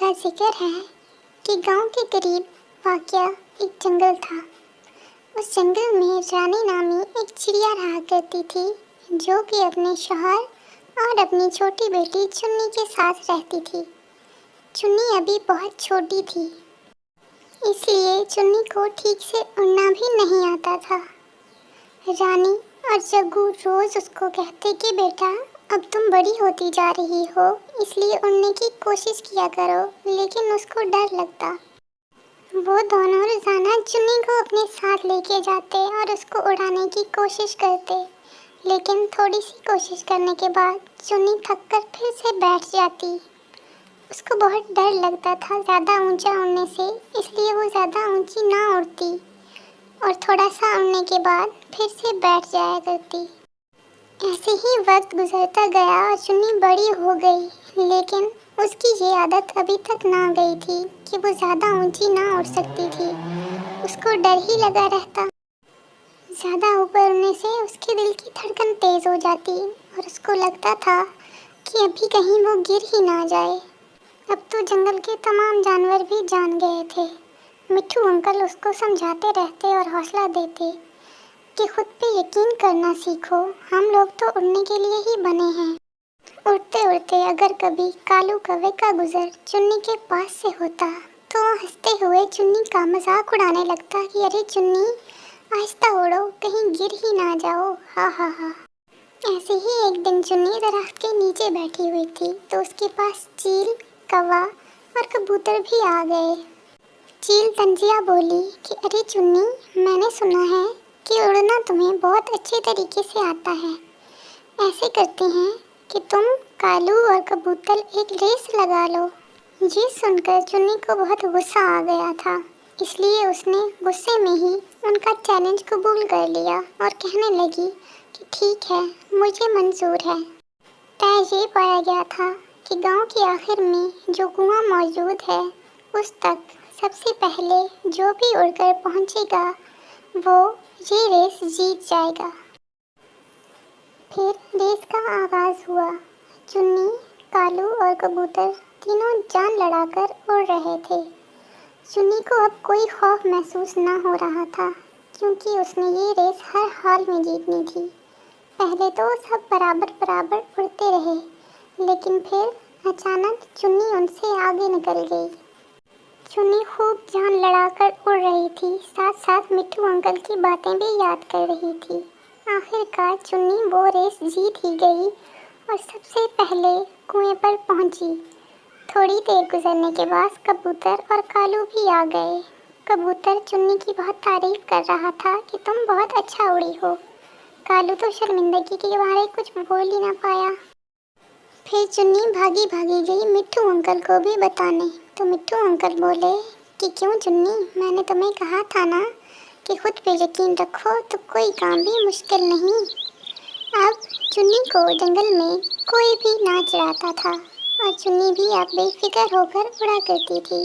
का जिक्र है कि गांव के करीब वाक़या एक जंगल था। उस जंगल में रानी नामी एक चिड़िया रहा करती थी, जो कि अपने शौहर और अपनी छोटी बेटी चुन्नी के साथ रहती थी। चुन्नी अभी बहुत छोटी थी, इसलिए चुन्नी को ठीक से उड़ना भी नहीं आता था। रानी और जग्गू रोज उसको कहते कि बेटा, अब तुम बड़ी होती जा रही हो, इसलिए उड़ने की कोशिश किया करो, लेकिन उसको डर लगता। वो दोनों रोजाना चुन्नी को अपने साथ लेके जाते और उसको उड़ाने की कोशिश करते, लेकिन थोड़ी सी कोशिश करने के बाद चुन्नी थककर फिर से बैठ जाती। उसको बहुत डर लगता था ज़्यादा ऊंचा उड़ने से, इसलिए वो ज़्यादा ऊंची ना उड़ती और थोड़ा सा उड़ने के बाद फिर से बैठ जाया करती। ऐसे ही वक्त गुजरता गया और चुन्नी बड़ी हो गई, लेकिन उसकी ये आदत अभी तक ना गई थी कि वो ज़्यादा ऊंची ना उड़ सकती थी। उसको डर ही लगा रहता। ज़्यादा ऊपर उड़ने से उसके दिल की धड़कन तेज़ हो जाती और उसको लगता था कि अभी कहीं वो गिर ही ना जाए। अब तो जंगल के तमाम जानवर भी जान गए थे। मिट्ठू अंकल उसको समझाते रहते और हौसला देते कि खुद पे यकीन करना सीखो, हम लोग तो उड़ने के लिए ही बने हैं। उड़ते उड़ते अगर कभी कालू कौवे का गुजर चुन्नी के पास से होता तो वो हंसते हुए चुन्नी का मजाक उड़ाने लगता कि अरे चुन्नी, आहिस्ता उड़ो, कहीं गिर ही ना जाओ, हा हा हा। ऐसे ही एक दिन चुन्नी दरख्त के नीचे बैठी हुई थी तो उसके पास चील, कौवा और कबूतर भी आ गए। चील तंजिया बोली कि अरे चुन्नी, मैंने सुना है कि उड़ना तुम्हें बहुत अच्छे तरीके से आता है। ऐसे करते हैं कि तुम, कालू और कबूतर एक रेस लगा लो। ये सुनकर चुन्नी को बहुत गुस्सा आ गया था, इसलिए उसने गुस्से में ही उनका चैलेंज कबूल कर लिया और कहने लगी कि ठीक है, मुझे मंजूर है। तय ये पाया गया था कि गांव के आखिर में जो कुआं मौजूद है, उस तक सबसे पहले जो भी उड़कर पहुंचेगा वो ये रेस जीत जाएगा। फिर रेस का आगाज हुआ। चुन्नी, कालू और कबूतर तीनों जान लड़ाकर उड़ रहे थे। चुन्नी को अब कोई खौफ महसूस न हो रहा था, क्योंकि उसने ये रेस हर हाल में जीतनी थी। पहले तो सब बराबर बराबर उड़ते रहे, लेकिन फिर अचानक चुन्नी उनसे आगे निकल गई। चुन्नी खूब जान लड़ाकर उड़ रही थी, साथ साथ मिट्ठू अंकल की बातें भी याद कर रही थी। आखिरकार चुन्नी वो रेस जीत ही गई और सबसे पहले कुएं पर पहुंची। थोड़ी देर गुजरने के बाद कबूतर और कालू भी आ गए। कबूतर चुन्नी की बहुत तारीफ कर रहा था कि तुम बहुत अच्छा उड़ी हो। कालू तो शर्मिंदगी के मारे कुछ बोल ही ना पाया। फिर चुन्नी भागी भागी गई मिट्ठू अंकल को भी बताने, तो मिट्ठू अंकल बोले कि क्यों चुन्नी, मैंने तुम्हें कहा था ना कि खुद पे यकीन रखो तो कोई काम भी मुश्किल नहीं। अब चुन्नी को जंगल में कोई भी ना चिढ़ाता था और चुन्नी भी अब बेफिक्र होकर उड़ा करती थी।